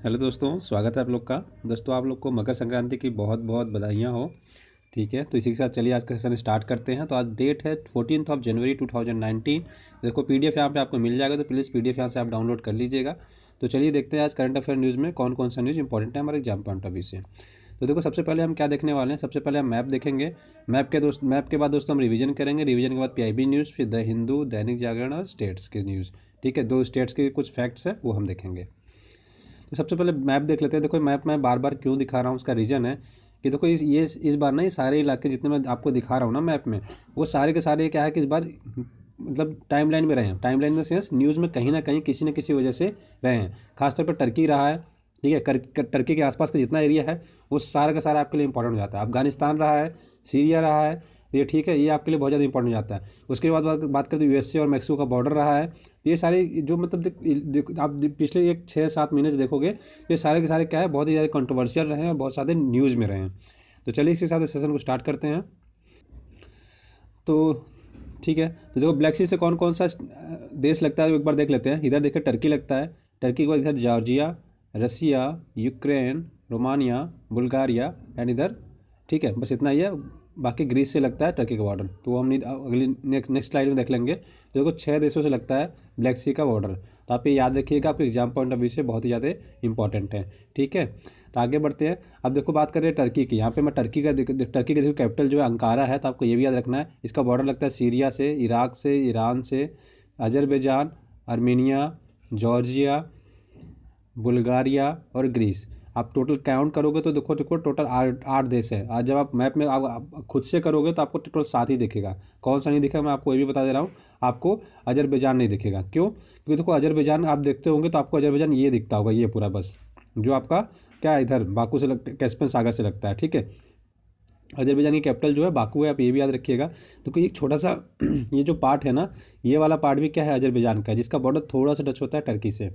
Hello दोस्तों, स्वागत है आप लोग का। दोस्तों, आप लोग को मकर संक्रांति की बहुत बहुत बधाइयाँ हो। ठीक है, तो इसी के साथ चलिए आज का सेशन स्टार्ट करते हैं। तो आज डेट है 14 जनवरी 2019। देखो पीडीएफ यहाँ पे आपको मिल जाएगा, तो प्लीज़ पीडीएफ यहाँ से आप डाउनलोड कर लीजिएगा। तो चलिए देखते हैं आज करंट अफेयर न्यूज़ में कौन कौन सा न्यूज़ इंपॉर्टेंट है हमारे एग्जाम पॉइंट ऑफ व्यू से। तो देखो सबसे पहले हम क्या देखने वाले हैं। सबसे पहले हम मैप देखेंगे। मैप के बाद दोस्तों हम रिवीजन करेंगे। रिवीजन के बाद पीआईबी न्यूज़, फिर द हिंदू, दैनिक जागरण और स्टेट्स की न्यूज़। ठीक है, 2 स्टेट्स के कुछ फैक्ट्स हैं वो हम देखेंगे। तो सबसे पहले मैप देख लेते हैं। देखो मैप मैं बार बार क्यों दिखा रहा हूँ, उसका रीज़न है कि देखो इस बार ना ये सारे इलाके जितने मैं आपको दिखा रहा हूँ ना मैप में, वो सारे के सारे क्या है कि इस बार मतलब टाइमलाइन में रहे हैं। टाइमलाइन में सेंस न्यूज़ में कहीं ना कहीं किसी न किसी वजह से रहे हैं। खासतौर पर टर्की रहा है। ठीक है, टर्की के आसपास का जितना एरिया है वो सारा का सारा आपके लिए इंपॉर्टेंट हो जाता है। अफगानिस्तान रहा है, सीरिया रहा है, ये ठीक है, ये आपके लिए बहुत ज़्यादा इंपॉर्टेंट हो जाता है। उसके बाद बात करते हैं यूएसए और मैक्सिको का बॉर्डर रहा है। ये सारे जो मतलब आप पिछले 6-7 महीने से देखोगे, ये सारे के सारे क्या है, बहुत ही ज़्यादा कंट्रोवर्शियल रहे हैं और बहुत सारे न्यूज़ में रहे हैं। तो चलिए इसके साथ सेशन को स्टार्ट करते हैं। तो ठीक है, तो देखो ब्लैक सी से कौन कौन सा देश लगता है एक बार देख लेते हैं। इधर देखिए टर्की लगता है। टर्की के बाद इधर Georgia, Russia, Ukraine, Romania, Bulgaria and इधर, ठीक है, बस इतना ही है। बाकी ग्रीस से लगता है टर्की का बॉर्डर, तो वो हम अगली नेक्स्ट स्लाइड में देख लेंगे। तो देखो 6 देशों से लगता है ब्लैक सी का बॉर्डर। तो आप ये याद रखिएगा, आपके एग्जाम पॉइंट ऑफ व्यू से बहुत ही ज़्यादा इंपॉर्टेंट है। ठीक है, तो आगे बढ़ते हैं। अब देखो बात कर रहे हैं टर्की की। यहाँ पे मैं टर्की के देखो कैपिटल जो है अंकारा है, तो आपको ये भी याद रखना है। इसका बॉर्डर लगता है सीरिया से, इराक से, ईरान से, अजरबैजान, आर्मेनिया, जॉर्जिया, बुल्गारिया और ग्रीस। आप टोटल काउंट करोगे तो देखो देखो टोटल 8 देश है। आज जब आप मैप में आप खुद से करोगे तो आपको टोटल 7 ही दिखेगा। कौन सा नहीं दिखेगा मैं आपको ये भी बता दे रहा हूँ। आपको अजरबैजान नहीं दिखेगा। क्यों? क्योंकि देखो अजरबैजान आप देखते होंगे तो आपको अजरबैजान ये दिखता होगा, ये पूरा बस जो आपका क्या इधर बाकू से लगता है, कैस्पियन सागर से लगता है। ठीक है, अजरबैजान की कैपिटल जो है बाकू है, आप ये भी याद रखिएगा। तो कोई एक छोटा सा ये जो पार्ट है ना, ये वाला पार्ट भी क्या है, अजरबैजान का है, जिसका बॉर्डर थोड़ा सा टच होता है टर्की से।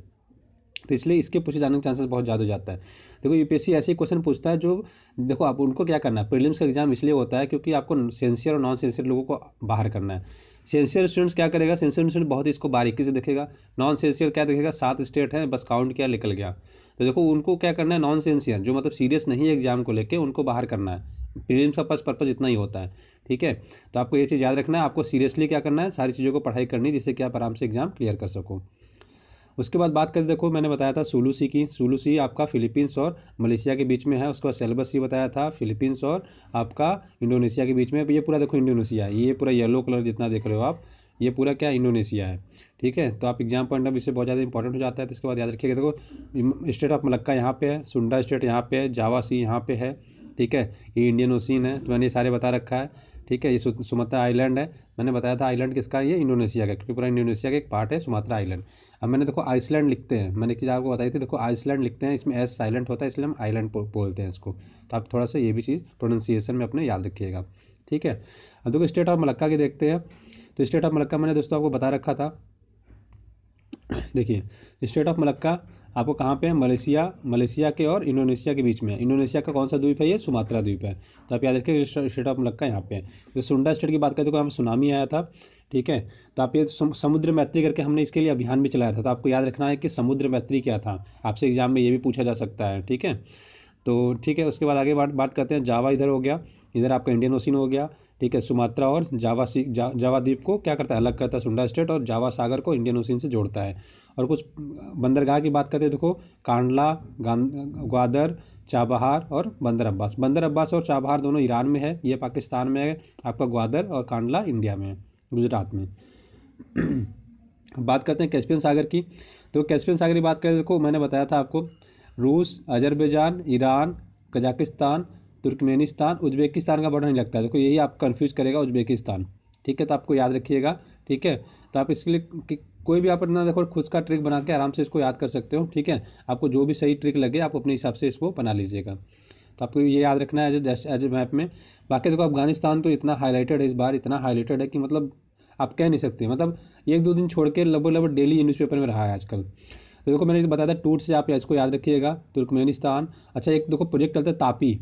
तो इसलिए इसके पूछे जाने के चांसेस बहुत ज़्यादा हो जाता है। देखो यूपीएससी ऐसे क्वेश्चन पूछता है जो, देखो आप उनको क्या करना है, प्रीलिम्स का एग्जाम इसलिए होता है क्योंकि आपको सिंसियर और नॉन सिंसियर लोगों को बाहर करना है। सिंसियर स्टूडेंट्स क्या करेगा, सिंसियर स्टूडेंट बहुत ही इसको बारीकी से देखेगा। नॉन सिंसियर क्या देखेगा, 7 स्टेट है बस काउंट किया निकल गया। तो देखो उनको क्या करना है, नॉन सिंसियर जो मतलब सीरियस नहीं है एग्जाम को लेकर, उनको बाहर करना है। प्रीलिम्स का पर्पज़ इतना ही होता है। ठीक है, तो आपको ये चीज़ याद रखना है, आपको सीरियसली क्या करना है, सारी चीज़ों को पढ़ाई करनी है जिससे कि आप आराम से एग्जाम क्लियर कर सको। उसके बाद बात करें, देखो मैंने बताया था सुलू सी की। सुलू सी आपका फिलीपींस और मलेशिया के बीच में है। उसके बाद सेलेबस सी बताया था, फिलीपींस और आपका इंडोनेशिया के बीच में। ये पूरा देखो इंडोनेशिया है, ये पूरा येलो कलर जितना देख रहे हो आप, ये पूरा क्या इंडोनेशिया है। ठीक है, तो आप एग्जाम पॉइंट ऑफ व्यू से बहुत ज़्यादा इंपॉर्टेंट हो जाता है। तो इसके बाद याद रखिएगा, देखो स्टेट ऑफ मलक्का यहाँ पे है, सुंडा स्टेट यहाँ पे है, जावा सी यहाँ पे है। ठीक है, ये इंडियन ओशियन है, तो मैंने ये सारे बता रखा है। ठीक है, ये सुमात्रा आइलैंड है। मैंने बताया था आइलैंड किसका है, ये इंडोनेशिया का, क्योंकि पूरा इंडोनेशिया का एक पार्ट है सुमात्रा आइलैंड। अब मैंने देखो आइसलैंड लिखते हैं, मैंने एक चीज़ आपको बताई थी, देखो आइसलैंड लिखते हैं, इसमें एस साइलेंट होता है इसलिए हम आइलैंड बोलते हैं इसको। तो आप थोड़ा सा ये भी चीज़ प्रोनाउंसिएशन में अपने याद रखिएगा। ठीक है, अब देखो स्टेट ऑफ मलक्का की देखते हैं। तो स्टेट ऑफ मलक्का मैंने दोस्तों आपको बता रखा था। देखिए स्टेट ऑफ मलक्का आपको कहाँ पे है, मलेशिया के और इंडोनेशिया के बीच में है। इंडोनेशिया का कौन सा द्वीप है, ये सुमात्रा द्वीप है। तो आप याद रखिए स्टेट ऑफ मलक्का यहाँ पे है। तो सुंडा स्टेट की बात करें तो यहाँ सुनामी आया था। ठीक है, तो आप ये समुद्र मैत्री करके हमने इसके लिए अभियान भी चलाया था। तो आपको याद रखना है कि समुद्र मैत्री क्या था, आपसे एग्जाम में ये भी पूछा जा सकता है। ठीक है, तो ठीक है, उसके बाद आगे बात करते हैं। जावा इधर हो गया, इधर आपका इंडियन ओशियन हो गया। ठीक है, सुमात्रा और जावा द्वीप को क्या करता है, अलग करता है सुंडा स्टेट, और जावा सागर को इंडियन ओशियन से जोड़ता है। और कुछ बंदरगाह की बात करते हैं, देखो कांडला, ग्वादर, चाबहार और बंदर अब्बास। बंदर अब्बास और चाबहार दोनों ईरान में है, ये पाकिस्तान में है। आपका ग्वादर और कांडला इंडिया में है, गुजरात में। बात करते हैं कैस्पियन सागर की। तो कैस्पियन सागर की बात करें, देखो मैंने बताया था आपको रूस, Azerbaijan, Iran, Kazakhstan, Turkmenistan, Uzbekistan का बॉर्डर नहीं लगता है। देखो यही आप कंफ्यूज करेगा उज्बेकिस्तान। ठीक है, तो आपको याद रखिएगा। ठीक है, तो आप इसके लिए कोई भी आप अपना देखो खुद का ट्रिक बना के आराम से इसको याद कर सकते हो। ठीक है, आपको जो भी सही ट्रिक लगे आप अपने हिसाब से इसको बना लीजिएगा। तो आपको ये याद रखना है एज ए मैप में। बाकी देखो अफगानिस्तान तो इतना हाईलाइटेड है इस बार, इतना हाईलाइटेड है कि मतलब आप कह नहीं सकते, मतलब 1-2 दिन छोड़ के लगभग डेली न्यूज़पेपर में रहा है आजकल। तो देखो मैंने बताया था टूट से आप इसको याद रखिएगा। तुर्कमेनिस्तान, अच्छा एक देखो प्रोजेक्ट चलता है तापी।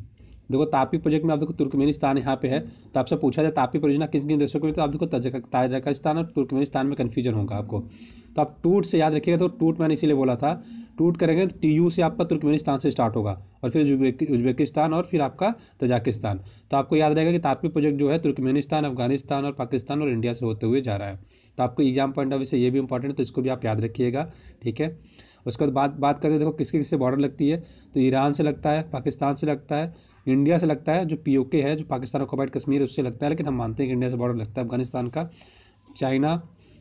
देखो तापी प्रोजेक्ट में आप देखो तुर्कमेनिस्तान यहाँ पे है, तो आपसे पूछा जाए तापी परियोजना किन किन देशों की, तो आप देखो ताजिकिस्तान और तुर्कमेनिस्तान में कन्फ्यूजन होगा आपको। तो आप टूट से याद रखिएगा, तो टूट मैंने इसीलिए बोला था, टूट करेंगे तो TU से आपका तुर्कमेनिस्तान से स्टार्ट होगा, और फिर उज्बेकिस्तान और फिर आपका तजाकिस्तान। तो आपको याद रहेगा कि तापी प्रोजेक्ट जो है तुर्कमेनिस्तान, अफगानिस्तान और पाकिस्तान और इंडिया से होते हुए जा रहा है। तो आपको एग्जाम पॉइंट ऑफ व्यू से ये भी इंपॉर्टेंट है, तो इसको भी आप याद रखिएगा, ठीक है। उसके बाद बात करते हैं, देखो किसके किससे बॉर्डर लगती है, तो ईरान से लगता है, पाकिस्तान से लगता है, इंडिया से लगता है, जो POK है जो पाकिस्तान ऑक्युपाइड कश्मीर उससे लगता है, लेकिन हम मानते हैं कि इंडिया से बॉर्डर लगता है अफगानिस्तान का, चाइना,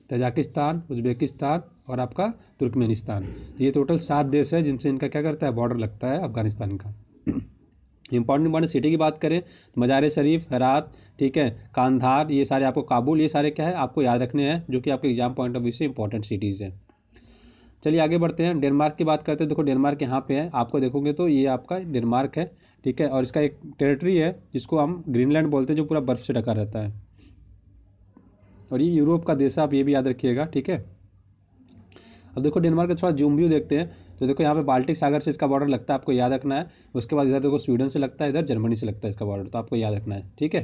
तजाकिस्तान, उज्बेकिस्तान और आपका तुर्कमेनिस्तान। तो ये टोटल 7 देश है जिनसे इनका क्या करता है, बॉर्डर लगता है अफगानिस्तान का। इंपॉर्टेंट सिटी की बात करें, मज़ार शरीफ, हेरात, ठीक है, कांधार, ये सारे आपको, काबुल, ये सारे क्या है आपको याद रखने हैं, जो कि आपके एग्जाम पॉइंट ऑफ व्यू से इंपॉर्टेंट सिटीज़ हैं। चलिए आगे बढ़ते हैं, डेनमार्क की बात करते हैं। देखो डेनमार्क यहाँ पे है, आपको देखोगे तो ये आपका डेनमार्क है, ठीक है, और इसका एक टेरिटरी है जिसको हम ग्रीनलैंड बोलते हैं, जो पूरा बर्फ़ से ढका रहता है, और ये यूरोप का देश है, आप ये भी याद रखिएगा, ठीक है। अब देखो डेनमार्क का थोड़ा जूम व्यू देखते हैं, तो देखो यहाँ पे बाल्टिक सागर से इसका बॉर्डर लगता है, आपको याद रखना है। उसके बाद इधर देखो स्वीडन से लगता है, इधर जर्मनी से लगता है इसका बॉर्डर, तो आपको याद रखना है, ठीक है।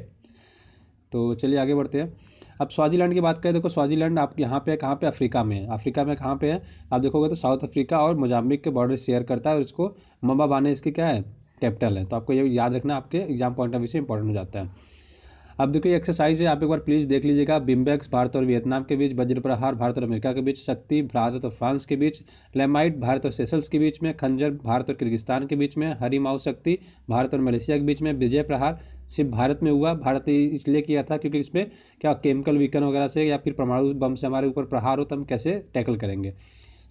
तो चलिए आगे बढ़ते हैं। अब स्वाजीलैंड की बात करें, देखो स्वाजीलैंड आप यहाँ पे कहाँ पे, अफ्रीका में है। अफ्रीका में कहाँ पे है, आप देखोगे तो साउथ अफ्रीका और मोजाम्बिक के बॉर्डर शेयर करता है, और इसको मबाबाने इसकी क्या है, कैपिटल है। तो आपको ये याद रखना, आपके एग्जाम पॉइंट ऑफ व्यू से इंपॉर्टेंट हो जाता है। अब देखो ये एक्सरसाइज है, आप एक बार प्लीज़ देख लीजिएगा। बिम्बेक्स भारत और वियतनाम के बीच, वज्र प्रहार भारत और अमेरिका के बीच, शक्ति भारत और फ्रांस के बीच, लेमाइट भारत और सेशल्स के बीच में, खंजर भारत और किर्गिस्तान के बीच में, हरिमाऊ शक्ति भारत और मलेशिया के बीच में, विजय प्रहार सिर्फ भारत में हुआ। भारत ने इसलिए किया था क्योंकि इसमें क्या केमिकल वीकन वगैरह से या फिर परमाणु बम से हमारे ऊपर प्रहार हो, तो हम कैसे टैकल करेंगे।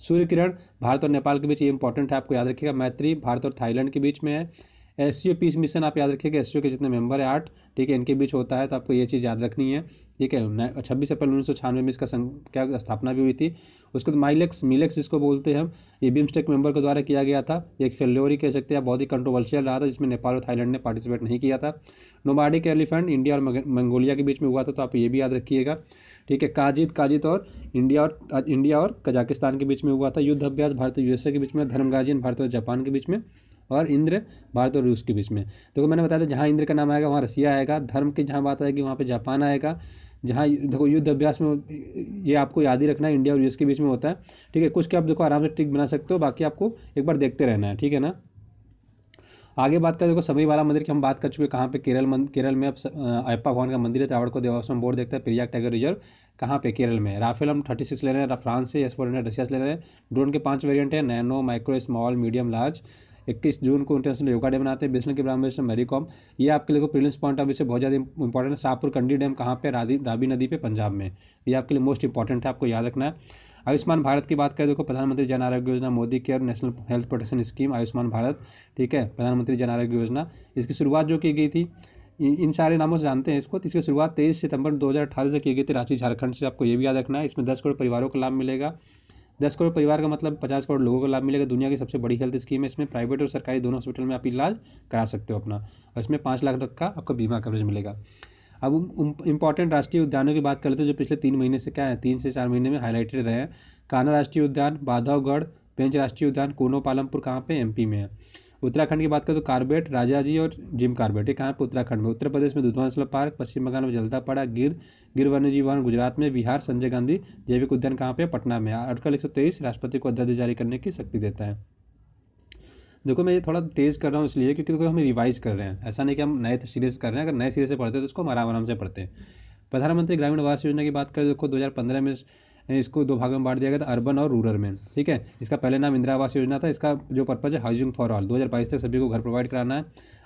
सूर्य किरण भारत और नेपाल के बीच, ये इंपॉर्टेंट है, आपको याद रखिएगा। मैत्री भारत और थाईलैंड के बीच में है। SCO पीस मिशन आप याद रखिएगा, SCO के जितने मेंबर है 8, ठीक है, इनके बीच होता है, तो आपको ये चीज़ याद रखनी है, ठीक है। 26 अप्रैल 1996 में इसका क्या स्थापना भी हुई थी। उसके बाद मिलेक्स जिसको बोलते हैं हम, ये बिम्स्टेक मेंबर के द्वारा किया गया था। एक फेल्योरी कह सकते हैं, बहुत ही कंट्रोवर्शियल रहा था, जिसमें नेपाल और थाईलैंड ने पार्टिसिपेट नहीं किया था। नोमाडिक एलिफेंट इंडिया और मंगोलिया के बीच में हुआ था, तो आप ये भी याद रखिएगा, ठीक है। काजित और इंडिया और कजाकिस्तान के बीच में हुआ था। युद्ध अभ्यास भारत और USA के बीच में। धर्मगाजियन भारत और जापान के बीच में, और इंद्र भारत और रूस के बीच में। देखो मैंने बताया था, जहाँ इंद्र का नाम आएगा वहाँ रसिया आएगा, धर्म की जहाँ बात आएगी वहाँ पे जापान आएगा। जहाँ देखो युद्ध अभ्यास में, ये आपको याद ही रखना है, इंडिया और US के बीच में होता है, ठीक है। कुछ के आप देखो आराम से ट्रिक बना सकते हो, बाकी आपको एक बार देखते रहना है, ठीक है ना। आगे बात करें, देखो सबरीमाला मंदिर की हम बात कर चुके हैं, कहाँ पे, केरल में। अब अयप्पा भगवान का मंदिर है, त्रावणकोर देवस्थानम बोर्ड देखता है। पेरियार टाइगर रिजर्व कहाँ पे, केरल में। राफेल हम 36 ले रहे हैं फ्रांस से, S-400 रशिया से ले रहे हैं। ड्रोन के 5 वेरिएंट हैं, nano, micro, small, medium, large. 21 जून को इंटरनेशनल योगा डे मनाते हैं। बिस्मिल के ब्राह्मण मैरी कॉम, ये आपके लिए प्रीलिम्स पॉइंट ऑफ व्यू से बहुत ज़्यादा इंपॉर्टेंट है। शाहपुर कंडी डैम कहाँ पे, रावी नदी पे, पंजाब में। ये आपके लिए मोस्ट इंपॉर्टेंट है, आपको याद रखना है। आयुष्मान भारत की बात करें, देखो प्रधानमंत्री Jan Arogya Yojana, Modi care national health protection scheme, Ayushman Bharat, ठीक है, प्रधानमंत्री जन आरोग्य योजना। इसकी शुरुआत जो की गई थी, इन सारे नामों से जानते हैं इसको। तो इसकी शुरुआत 23 सितंबर 2018 से की गई थी, रांची झारखंड से। आपको ये भी याद रखना है। इसमें 10 करोड़ परिवारों को लाभ मिलेगा। 10 करोड़ परिवार का मतलब 50 करोड़ लोगों को लाभ मिलेगा। दुनिया की सबसे बड़ी हेल्थ स्कीम है। इसमें प्राइवेट और सरकारी दोनों हॉस्पिटल में आप इलाज करा सकते हो अपना, और इसमें 5 लाख तक का आपका बीमा कवरेज मिलेगा। अब इंपॉर्टेंट राष्ट्रीय उद्यानों की बात कर लेते हैं, जो पिछले 3 महीने से क्या है, 3 से 4 महीने में हाईलाइटेड रहे हैं। कान्हा राष्ट्रीय उद्यान, बांधवगढ़, पेंच राष्ट्रीय उद्यान, कूनो पालमपुर कहाँ पे, MP में है। उत्तराखंड की बात करें तो कार्बेट, राजाजी और जिम कार्बेट, ये कहाँ पे, उत्तराखंड में। उत्तर प्रदेश में दुधवा नेशनल पार्क, पश्चिम बंगाल में जलदापाड़ा, गिर वन्यजीव वन गुजरात में, बिहार संजय गांधी जैविक उद्यान कहाँ पे, पटना में। आर्टिकल 123 राष्ट्रपति को अध्यादेश जारी करने की शक्ति देता है। देखो मैं ये थोड़ा तेज़ कर रहा हूँ इसलिए क्योंकि देखो हम रिवाइज कर रहे हैं, ऐसा नहीं कि हम नए सिरे से कर रहे हैं। अगर नए सिरे से पढ़ते हैं तो उसको हम आराम से पढ़ते हैं। प्रधानमंत्री ग्रामीण आवास योजना की बात करें, देखो 2015 में इसको 2 भागों में बांट दिया गया था, अर्बन और रूरल में, ठीक है। इसका पहले नाम इंदिरा आवास योजना था। इसका जो पर्पज़ है, हाउसिंग फॉर ऑल, 2022 तक सभी को घर प्रोवाइड कराना है।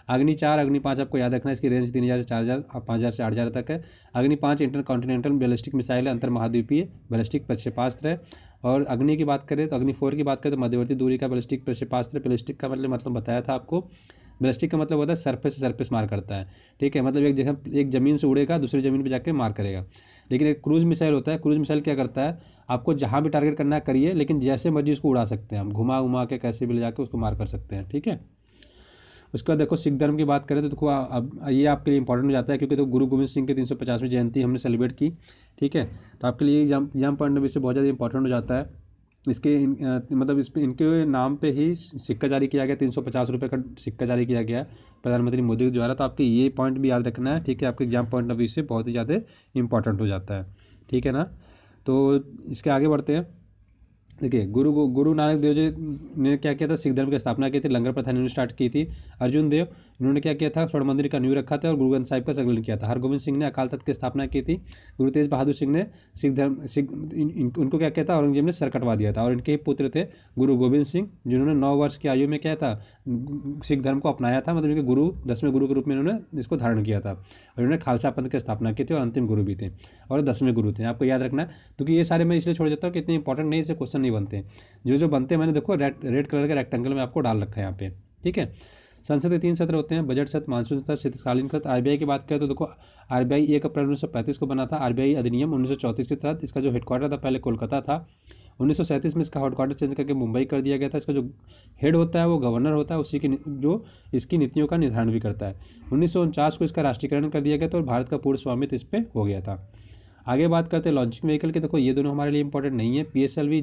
अग्नि 4, अग्नि 5 आपको याद रखना है। इसकी रेंज 3000 से 4000, 5000 से 8000 तक है। अग्नि 5 इंटरकॉन्टिनेंटल बैलिस्टिक मिसाइल है, अंतर महाद्वीपीय बैलिस्टिक प्रक्षेपास्त्र है। और अग्नि की बात करें तो अग्नि 4 की बात करें तो मध्यवर्ती दूरी का बैलिस्टिक प्रक्षेपास्त्र। बैलिस्टिक का मतलब बताया था आपको। बैलिस्टिक का मतलब होता है सरफेस से सरफेस मार करता है, ठीक है। मतलब एक जगह, एक ज़मीन से उड़ेगा, दूसरी ज़मीन पे जाके मार करेगा। लेकिन एक क्रूज मिसाइल होता है। क्रूज मिसाइल क्या करता है, आपको जहाँ भी टारगेट करना है करिए, लेकिन जैसे मर्जी उसको उड़ा सकते हैं हम, घुमा के कैसे भी ले जाके उसको मार कर सकते हैं, ठीक है। उसके बाद देखो सिख धर्म की बात करें तो देखो अब ये आपके लिए इंपॉर्टेंट हो जाता है, क्योंकि तो गुरु गोविंद सिंह की 350वीं जयंती हमने सेलिब्रेट की, ठीक है। तो आपके लिए एग्जाम पॉइंट ऑफ व्यू से बहुत ज़्यादा इंपॉर्टेंट हो जाता है। मतलब इस पे इनके नाम पे ही सिक्का जारी किया गया, 350 रुपये का सिक्का जारी किया गया प्रधानमंत्री मोदी के द्वारा। तो आपके ये पॉइंट भी याद रखना है, ठीक है, आपके एग्जाम पॉइंट ऑफ व्यू से बहुत ही ज़्यादा इंपॉर्टेंट हो जाता है, ठीक है ना। तो इसके आगे बढ़ते हैं। देखिए गुरु नानक देव जी ने क्या किया था, सिख धर्म की स्थापना की थी, लंगर प्रथा इन्होंने स्टार्ट की थी। अर्जुन देव इन्होंने क्या किया था, स्वर्ण मंदिर का नींव रखा था और गुरु ग्रंथ साहिब का संकलन किया था। हरगोविंद सिंह ने अकाल तख्त की स्थापना की थी। गुरु तेज बहादुर सिंह ने उनको क्या किया था, औरंगजेब ने सर कटवा दिया था। और इनके पुत्र थे गुरु गोविंद सिंह, जिन्होंने 9 वर्ष की आयु में क्या था, सिख धर्म को अपनाया था, मतलब इनके गुरु 10वें गुरु के रूप में इन्होंने इसको धारण किया था। और इन्होंने खालसा पंथ की स्थापना की थी और अंतिम गुरु भी थे और 10वें गुरु थे, आपको याद रखना है। क्योंकि ये सारे मैं इसलिए छोड़ देता हूँ कि इतने इंपॉर्टेंट नहीं, इससे क्वेश्चन नहीं बनते। जो बनते हैं मैंने देखो रेड कलर के रेक्टेंगल में आपको डाल रखा है यहाँ पे, ठीक है। संसद के 3 सत्र होते हैं, बजट सत्र, मानसून सत्र, शीतकालीन सत्र। आरबीआई की बात करें तो देखो आरबीआई 1 अप्रैल 1935 को बना था। आरबीआई अधिनियम 1934 के तहत इसका जो हेडक्वार्टर था पहले कोलकाता था। 1937 में इसका हेडक्वार्टर चेंज करके मुंबई कर दिया गया था। इसका जो हेड होता है वो गवर्नर होता है, उसी की जो इसकी नीतियों का निर्धारण भी करता है। 1949 को इसका राष्ट्रीयकरण कर दिया गया था और भारत का पूर्ण स्वामित्व इस पर हो गया था। आगे बात करते हैं लॉन्चिंग व्हीकल की। देखो ये दोनों हमारे लिए इंपॉर्टेंट नहीं है, PSLV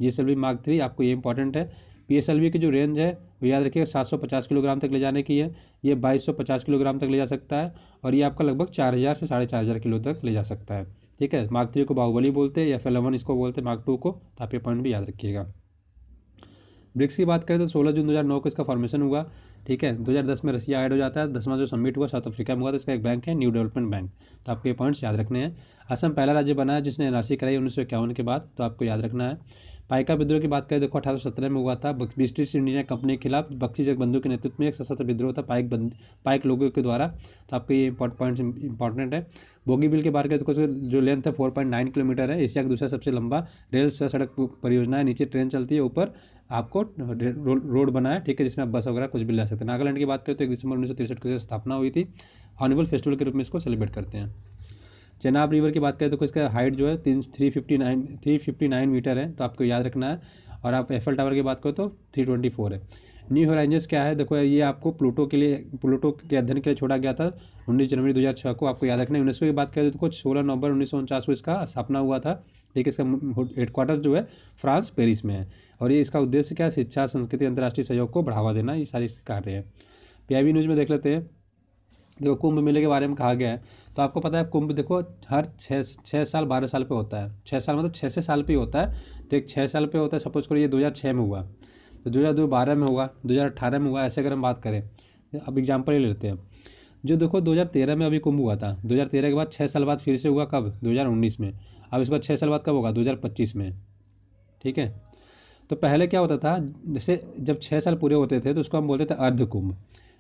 GSLV मार्क 3, आपको ये इंपॉर्टेंट है। PSLV की जो रेंज है वो याद रखिएगा 750 किलोग्राम तक ले जाने की है। ये 2250 किलोग्राम तक ले जा सकता है और ये आपका लगभग 4000 से 4500 किलो तक ले जा सकता है, ठीक है। मार्क 3 को बाहुबली बोलते हैं या F11 इसको बोलते हैं, मार्क 2 को। तो आप ये पॉइंट भी याद रखिएगा। ब्रिक्स की बात करें तो 16 जून 2009 को इसका फॉर्मेशन हुआ, ठीक है। 2010 में रसिया ऐड हो जाता है। 10वां जो समिट हुआ साउथ अफ्रीका में हुआ, तो इसका एक बैंक है न्यू डेवलपमेंट बैंक। तो आपको ये पॉइंट्स याद रखने हैं। असम पहला राज्य बना है जिसने NRC कराई 1951 के बाद, तो आपको याद रखना है। पाइका विद्रोह की बात करें देखो 1817 में हुआ था। ब्रिटिश इंडिया कंपनी के खिलाफ बख्शी जगबंधु के नेतृत्व में एक सशस्त्र विद्रोह था पाइक लोगों के द्वारा। तो आपको ये पॉइंट इंपॉर्टेंट है। बोगीबिल की बात करें तो जो लेंथ है 4.9 किलोमीटर है। एशिया का दूसरा सबसे लंबा रेल सड़क परियोजना है। नीचे ट्रेन चलती है, ऊपर आपको रोड बना है, ठीक है, जिसमें आप बस वगैरह कुछ भी ले सकते हैं। नागालैंड की बात करें तो 1 दिसंबर 1963 को स्थापना हुई थी। हॉर्नबिल फेस्टिवल के रूप में इसको सेलिब्रेट करते हैं। चेनाब रिवर की बात करें तो इसका हाइट जो है 359 मीटर है, तो आपको याद रखना है। और आप एफएल टावर की बात करो तो 324 है। न्यू होराइजन्स क्या है, देखो ये आपको प्लूटो के अध्ययन के लिए छोड़ा गया था 19 जनवरी 2006 को, आपको याद रखना है। यूनेस्को की बात करें तो 16 नवंबर 1949 को इसका स्थापना हुआ था, ठीक है। इसका हेडक्वार्टर जो है फ्रांस पेरिस में है और ये इसका उद्देश्य क्या है, शिक्षा, संस्कृति, अंतर्राष्ट्रीय सहयोग को बढ़ावा देना, ये सारी कार्य है। PIB न्यूज़ में देख लेते हैं। देखो कुंभ मेले के बारे में कहा गया है, तो आपको पता है कुंभ देखो हर 6 साल 12 साल पे होता है। 6 साल मतलब 6 से साल पे ही होता है। तो एक 6 साल पे होता है। सपोज करो ये 2006 में हुआ, तो 2012 में होगा, 2018 में हुआ, ऐसे अगर हम बात करें। अब एग्जाम्पल ही लेते हैं। जो देखो 2013 में अभी कुंभ हुआ था, 2013 के बाद 6 साल बाद फिर से हुआ, कब, 2019 में। अब इसके बाद 6 साल बाद कब होगा, 2025 में, ठीक है। तो पहले क्या होता था, जैसे जब 6 साल पूरे होते थे तो उसको हम बोलते थे अर्ध कुंभ,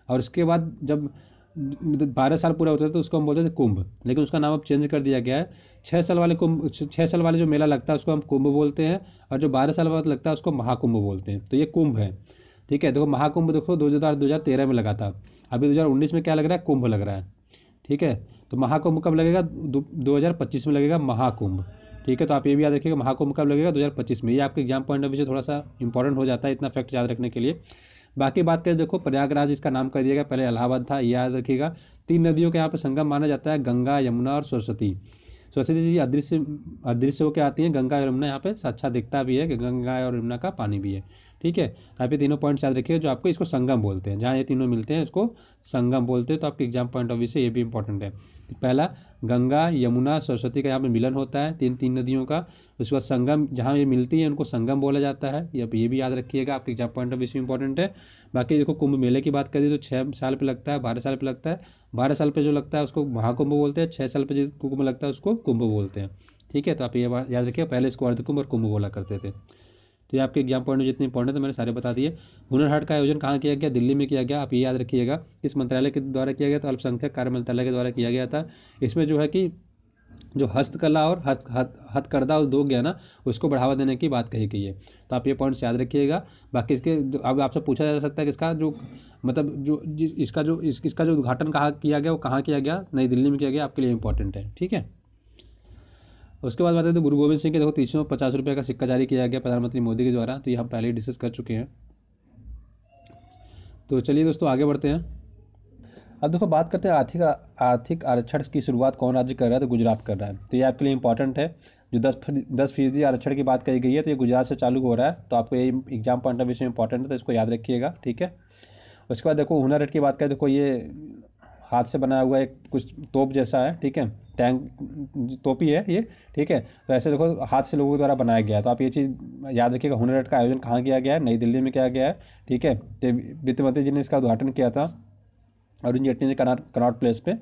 और उसके बाद जब 12 साल पूरा होता था तो उसको हम बोलते थे कुंभ। लेकिन उसका नाम अब चेंज कर दिया गया है। 6 साल वाले कुंभ, 6 साल वाले जो मेला लगता है उसको हम कुंभ बोलते हैं, और जो 12 साल बाद लगता है उसको महाकुंभ बोलते हैं। तो ये कुंभ है, ठीक है। देखो महाकुंभ देखो 2013 में लगा था, अभी 2019 में क्या लग रहा है, कुंभ लग रहा है, ठीक है। तो महाकुंभ कब लगेगा, 2025 में लगेगा महाकुंभ, ठीक है। तो आप ये भी याद रखिएगा महाकुंभ कब लगेगा, 2025 में। ये आपके एग्जाम पॉइंट ऑफ व्यू से थोड़ा सा इंपॉर्टेंट हो जाता है, इतना फैक्ट याद रखने के लिए। बाकी बात करें देखो प्रयागराज इसका नाम कर दिया गया, पहले इलाहाबाद था, ये याद रखिएगा। 3 नदियों के यहाँ पर संगम माना जाता है, गंगा, यमुना और सरस्वती। सरस्वती जी अदृश्य होकर आती हैं, गंगा और यमुना यहाँ पे साक्षात दिखता भी है कि गंगा और यमुना का पानी भी है, ठीक है। तो आप ये तीनों पॉइंट्स याद रखिए, जो आपको इसको संगम बोलते हैं, जहाँ ये तीनों मिलते हैं इसको संगम बोलते हैं। तो आपके एग्जाम पॉइंट ऑफ व्यू से ये भी इंपॉर्टेंट है। तो पहला गंगा, यमुना, सरस्वती का यहाँ पे मिलन होता है, तीन नदियों का। उसके बाद संगम, जहाँ ये मिलती है उनको संगम बोला जाता है। ये भी याद रखिएगा, आपके एग्जाम पॉइंट ऑफ व्यू से इंपॉर्टेंट है। बाकी देखो कुंभ मेले की बात करें तो 6 साल पे लगता है, 12 साल पे लगता है। 12 साल पे जो लगता है उसको महाकुंभ बोलते हैं, 6 साल पे जो कुंभ लगता है उसको कुंभ बोलते हैं, ठीक है। तो आप ये बात याद रखिए, पहले इसको अर्धकुंभ और कुंभ बोला करते थे। तो ये आपके एग्जाम पॉइंट जितने इंपॉर्टेंट है मैंने सारे बता दिए। हुनर हाट का आयोजन कहाँ किया गया, दिल्ली में किया गया, आप ये याद रखिएगा। किस मंत्रालय के द्वारा किया गया, तो अल्पसंख्यक कार्य मंत्रालय के द्वारा किया गया था। इसमें जो है कि जो हस्तकला और हथकरघा उद्योग है ना, उसको बढ़ावा देने की बात कही गई है। तो आप ये पॉइंट्स याद रखिएगा। बाकी इसके अब आपसे पूछा जा सकता है कि इसका जो मतलब इसका जो उद्घाटन कहाँ किया गया, वो कहाँ किया गया, नई दिल्ली में किया गया, आपके लिए इंपॉर्टेंट है, ठीक है। उसके बाद बात है तो गुरु गोविंद सिंह के देखो 350 रुपये का सिक्का जारी किया गया प्रधानमंत्री मोदी के द्वारा। तो ये हम पहले ही डिस्कस कर चुके हैं। तो चलिए दोस्तों आगे बढ़ते हैं। अब देखो बात करते हैं आर्थिक आरक्षण की शुरुआत कौन राज्य कर रहा है, तो गुजरात कर रहा है। तो ये आपके लिए इंपॉर्टेंट है। जो 10% आरक्षण की बात कही गई है तो ये गुजरात से चालू हो रहा है। तो आपको ये एग्जाम पॉइंट ऑफ व्यू से इंपॉर्टेंट है, तो इसको याद रखिएगा, ठीक है। उसके बाद देखो हुनर हाट की बात करें, देखो ये हाथ से बनाया हुआ एक कुछ तोप जैसा है, ठीक है, टैंक तोपी है ये, ठीक है। तो ऐसे देखो हाथ से लोगों द्वारा बनाया गया है। तो आप ये चीज़ याद रखिएगा, हुनर हाट का आयोजन कहाँ किया गया है, नई दिल्ली में किया गया है, ठीक है। तो वित्त मंत्री जी ने इसका उद्घाटन किया था अरुण जेटली ने कनॉट प्लेस पे,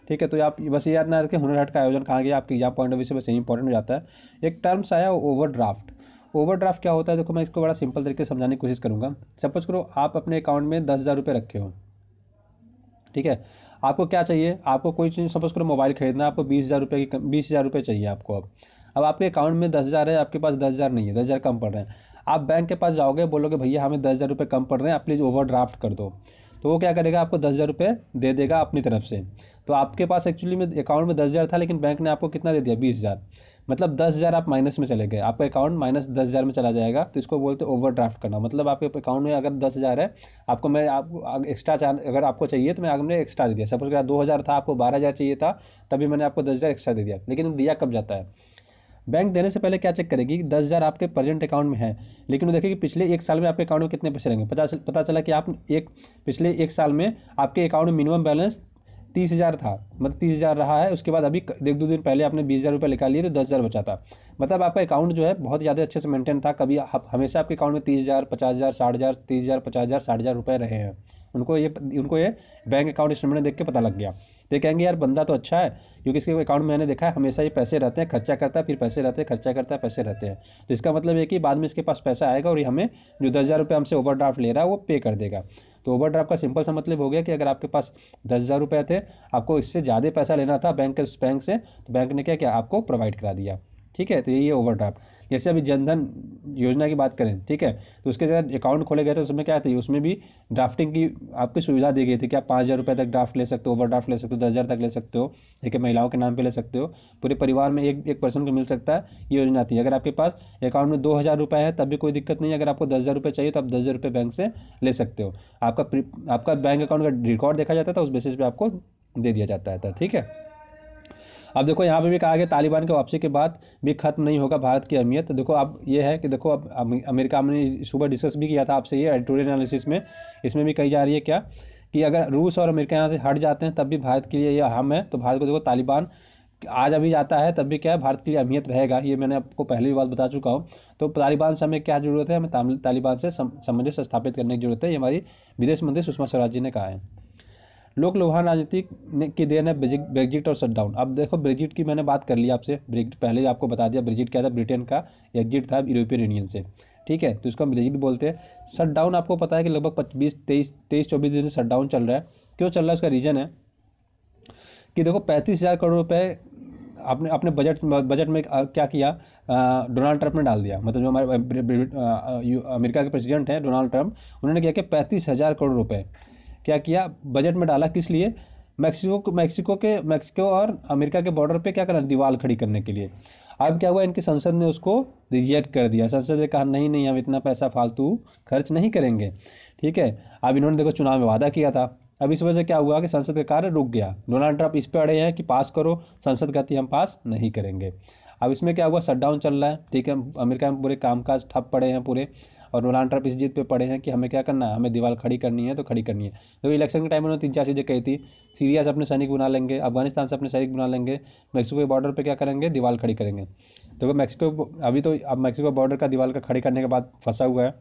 ठीक है। तो आप बस ये याद ना रखें हुनर हाट का आयोजन कहाँ गया, आपके एग्जाम पॉइंट ऑफ व्यू से बस यही इंपॉर्टेंट हो जाता है। एक टर्म्स आया ओवरड्राफ्ट। ओवरड्राफ्ट क्या होता है, देखो मैं इसको बड़ा सिंपल तरीके से समझाने की कोशिश करूँगा। सपोज करो आप अपने अकाउंट में 10,000 रुपये रखे हो, ठीक है। आपको क्या चाहिए, आपको कोई चीज़ सपोज करो मोबाइल खरीदना, आपको 20,000 रुपये चाहिए आपको। अब आपके अकाउंट में 10,000 है, आपके पास 10,000 नहीं है, 10,000 कम पड़ रहे हैं। आप बैंक के पास जाओगे, बोलोगे भैया हमें 10,000 रुपये कम पड़ रहे हैं, आप प्लीज़ ओवरड्राफ्ट कर दो। तो वो क्या करेगा, आपको 10,000 रुपये दे देगा अपनी तरफ से। तो आपके पास एक्चुअली में अकाउंट में 10,000 था, लेकिन बैंक ने आपको कितना दे दिया, 20,000। मतलब 10,000 आप माइनस में चले गए, आपका अकाउंट माइनस 10,000 में चला जाएगा। तो इसको बोलते हैं ओवरड्राफ्ट करना। मतलब आपके अकाउंट में अगर 10,000 है, आपको मैं आपको एक्स्ट्रा अगर आपको चाहिए तो मैंने एक्स्ट्रा दे दिया। सपोज अगर 2,000 था, आपको 12,000 चाहिए था, तभी मैंने आपको 10,000 एक्स्ट्रा दे दिया। लेकिन दिया कब जाता है, बैंक देने से पहले क्या चेक करेगी कि 10,000 आपके प्रेजेंट अकाउंट में है, लेकिन वो देखेगी पिछले एक साल में आपके अकाउंट में कितने पैसे रहेंगे। पता चला कि आप पिछले एक साल में आपके अकाउंट में मिनिमम बैलेंस 30,000 था, मतलब 30,000 रहा है। उसके बाद अभी 1-2 दिन पहले आपने 20,000 रुपये निकाल लिए तो 10,000 बचा था। मतलब आपका अकाउंट जो है बहुत ज़्यादा अच्छे से मेंटेन था। कभी आप हमेशा आपके अकाउंट में 30,000, 50,000, 60,000, 30,000, 50,000, 60,000 रुपये रहे हैं। उनको ये बैंक अकाउंट स्टेटमेंट देख के पता लग गया। तो ये कहेंगे यार बंदा तो अच्छा है, क्योंकि इसके अकाउंट में मैंने देखा है हमेशा ये पैसे रहते हैं, खर्चा करता है, फिर पैसे रहते हैं, खर्चा करता है, पैसे रहते हैं। तो इसका मतलब है कि बाद में इसके पास पैसा आएगा और ये हमें जो 10,000 रुपये हमसे ओवरड्राफ्ट ले रहा है वो पे कर देगा। तो ओवरड्राफ्ट का सिंपल सा मतलब हो गया कि अगर आपके पास 10,000 रुपये थे, आपको इससे ज़्यादा पैसा लेना था बैंक से, तो बैंक ने क्या किया, आपको प्रोवाइड करा दिया, ठीक है। तो यही है ओवरड्राफ्ट। जैसे अभी जनधन योजना की बात करें, ठीक है, तो उसके जब अकाउंट खोले गए थे उसमें क्या थी, उसमें भी ड्राफ्टिंग की आपकी सुविधा दी गई थी कि आप 5,000 रुपये तक ड्राफ्ट ले सकते हो, ओवरड्राफ्ट ले सकते हो, 10,000 तक ले सकते हो, ठीक है। महिलाओं के नाम पे ले सकते हो, पूरे परिवार में एक पर्सन को मिल सकता है, ये योजना थी। अगर आपके पास अकाउंट में 2,000 रुपये है तब भी कोई दिक्कत नहीं है। अगर आपको 10,000 रुपये चाहिए तो आप 10,000 रुपये बैंक से ले सकते हो। आपका बैंक अकाउंट का रिकॉर्ड देखा जाता था, उस बेसिस पे आपको दे दिया जाता था, ठीक है। अब देखो यहाँ पे भी कहा गया तालिबान के वापसी के बाद भी खत्म नहीं होगा भारत की अहमियत। तो देखो अब ये है कि देखो अब अमेरिका में सुबह डिस्कस भी किया था आपसे ये एडिटोरियल एनालिसिस में, इसमें भी कही जा रही है क्या कि अगर रूस और अमेरिका यहाँ से हट जाते हैं तब भी भारत के लिए ये अहम है। तो भारत को देखो तालिबान आज अभी जाता है तब भी क्या है, भारत के लिए अहमियत रहेगा। ये मैंने आपको पहले भी बात बता चुका हूँ। तो तालिबान से हमें क्या जरूरत है, हमें तालिबान से सामंजस्य स्थापित करने की जरूरत है, ये हमारी विदेश मंत्री सुषमा स्वराज जी ने कहा है। लोक लुभान राजनीति की देन है ब्रेग्जिट और शटडाउन। अब देखो ब्रेग्जिट की मैंने बात कर ली आपसे, ब्रेग्जिट पहले ही आपको बता दिया। ब्रेग्जिट क्या था, ब्रिटेन का एग्जिट था यूरोपियन यूनियन से, ठीक है। तो इसको हम ब्रेग्जिट बोलते हैं। शटडाउन आपको पता है कि लगभग 23-24 दिन से शटडाउन चल रहा है। क्यों चल रहा है, उसका रीज़न है कि देखो 35,000 करोड़ रुपये अपने बजट में क्या किया, डोनाल्ड ट्रंप ने डाल दिया। मतलब जो हमारे अमेरिका के प्रेसिडेंट हैं डोनाल्ड ट्रंप, उन्होंने क्या किया 35,000 करोड़ रुपये क्या किया बजट में डाला। किस लिए, मैक्सिको और अमेरिका के बॉर्डर पे क्या करना, दीवार खड़ी करने के लिए। अब क्या हुआ, इनकी संसद ने उसको रिजेक्ट कर दिया। संसद ने कहा नहीं नहीं हम इतना पैसा फालतू खर्च नहीं करेंगे, ठीक है। अब इन्होंने देखो चुनाव में वादा किया था। अब इस वजह से क्या हुआ कि संसद का कार्य रुक गया। डोनाल्ड ट्रंप इस पे अड़े हैं कि पास करो, संसद कहती हम पास नहीं करेंगे। अब इसमें क्या हुआ, शटडाउन चल रहा है, ठीक है। अमेरिका में पूरे कामकाज ठप पड़े हैं पूरे, और डोनाल्ड ट्रंप इस जीत पे पड़े हैं कि हमें क्या करना है, हमें दीवार खड़ी करनी है तो खड़ी करनी है। तो इलेक्शन के टाइम में उन्होंने 3-4 चीज़ें कही थी। सीरिया से अपने सैनिक बना लेंगे, अफगानिस्तान से अपने सैनिक बना लेंगे, मैक्सिको के बॉर्डर पे क्या करेंगे, दीवार खड़ी करेंगे। तो मैक्सिको अभी तो अब मैक्सिको बॉर्डर का दीवार का खड़ी करने के बाद फंसा हुआ है।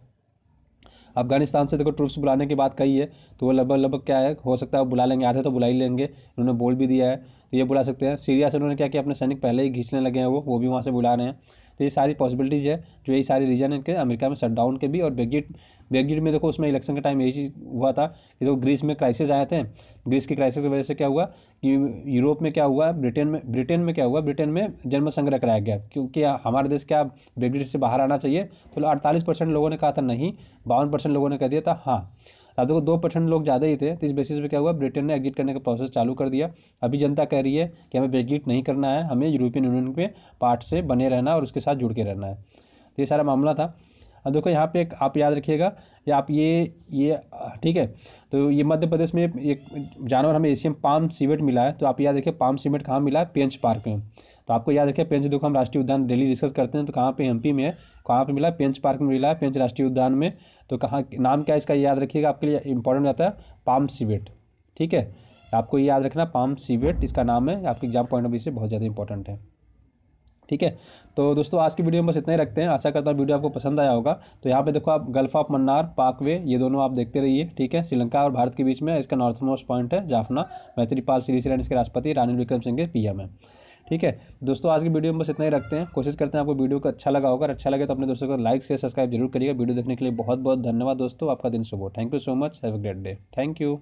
अफगानिस्तान से देखो ट्रूप्स बुलाने की बात कही है, तो वो लगभग क्या है, हो सकता है वो बुला लेंगे, आधे तो बुला ही लेंगे, उन्होंने बोल भी दिया है, तो ये बुला सकते हैं। सीरिया से उन्होंने क्या किया, अपने सैनिक पहले ही खींचने लगे हैं, वो भी वहाँ से बुला रहे हैं। तो ये सारी पॉसिबिलिटीज़ है, जो यही सारे रीजन है इनके अमेरिका में शटडाउन के भी। और ब्रेग्जिट में देखो उसमें इलेक्शन के टाइम यही चीज़ हुआ था कि देखो ग्रीस में क्राइसिस आए थे। ग्रीस की क्राइसिस की वजह से क्या हुआ कि यूरोप में क्या हुआ, ब्रिटेन में क्या हुआ, ब्रिटेन में जनमत संग्रह कराया गया, क्योंकि हमारे देश क्या ब्रेग्जिट से बाहर आना चाहिए। तो 48% लोगों ने कहा था नहीं, 52% लोगों ने कह दिया था हाँ। अब देखो 2% लोग ज़्यादा ही थे, तो इस बेसिस पे क्या हुआ, ब्रिटेन ने एग्जिट करने का प्रोसेस चालू कर दिया। अभी जनता कह रही है कि हमें ब्रेग्जिट नहीं करना है, हमें यूरोपियन यूनियन के पार्ट से बने रहना और उसके साथ जुड़ के रहना है। तो ये सारा मामला था। अब देखो यहाँ पे एक आप याद रखिएगा, या आप ये ठीक है, तो ये मध्य प्रदेश में एक जानवर हमें एशियन पाम सिवेट मिला है, तो आप याद रखिए पाम सिवेट कहाँ मिला है, पेंच पार्क में। तो आपको याद रखिए पेंच, देखो हम राष्ट्रीय उद्यान डेली डिस्कस करते हैं, तो कहाँ पे, एमपी में है, कहाँ पे मिला है, पेंच पार्क में मिला है, पेंच राष्ट्रीय उद्यान में। तो कहाँ, नाम क्या है इसका याद रखिएगा, आपके लिए इंपॉर्टेंट रहता है, पाम सिवेट। ठीक है, आपको ये याद रखना, पाम सिवेट इसका नाम है, आपके एग्जाम पॉइंट ऑफ व्यू से बहुत ज़्यादा इंपॉर्टेंट है। ठीक है, तो दोस्तों आज की वीडियो में बस इतना ही रखते हैं। आशा करता हूँ वीडियो आपको पसंद आया होगा। तो यहाँ पे देखो आप गल्फ ऑफ मन्नार, पाकवे, ये दोनों आप देखते रहिए। ठीक है, श्रीलंका और भारत के बीच में इसका नॉर्थ मोस्ट पॉइंट है जाफना। मैत्रीपाल सिरिसेन इसके राष्ट्रपति, रानिल विक्रमसिंघे पीएम है। ठीक है दोस्तों, आज की वीडियो में बस इतना ही रखते हैं। कोशिश करते हैं आपको वीडियो को अच्छा लगा होगा। अगर अच्छा लगे तो अपने दोस्तों को लाइक शेयर सब्सक्राइब जरूर करिएगा। वीडियो देखने के लिए बहुत बहुत धन्यवाद दोस्तों, आपका दिन शुभ हो। Thank you so much, have a great day. Thank you.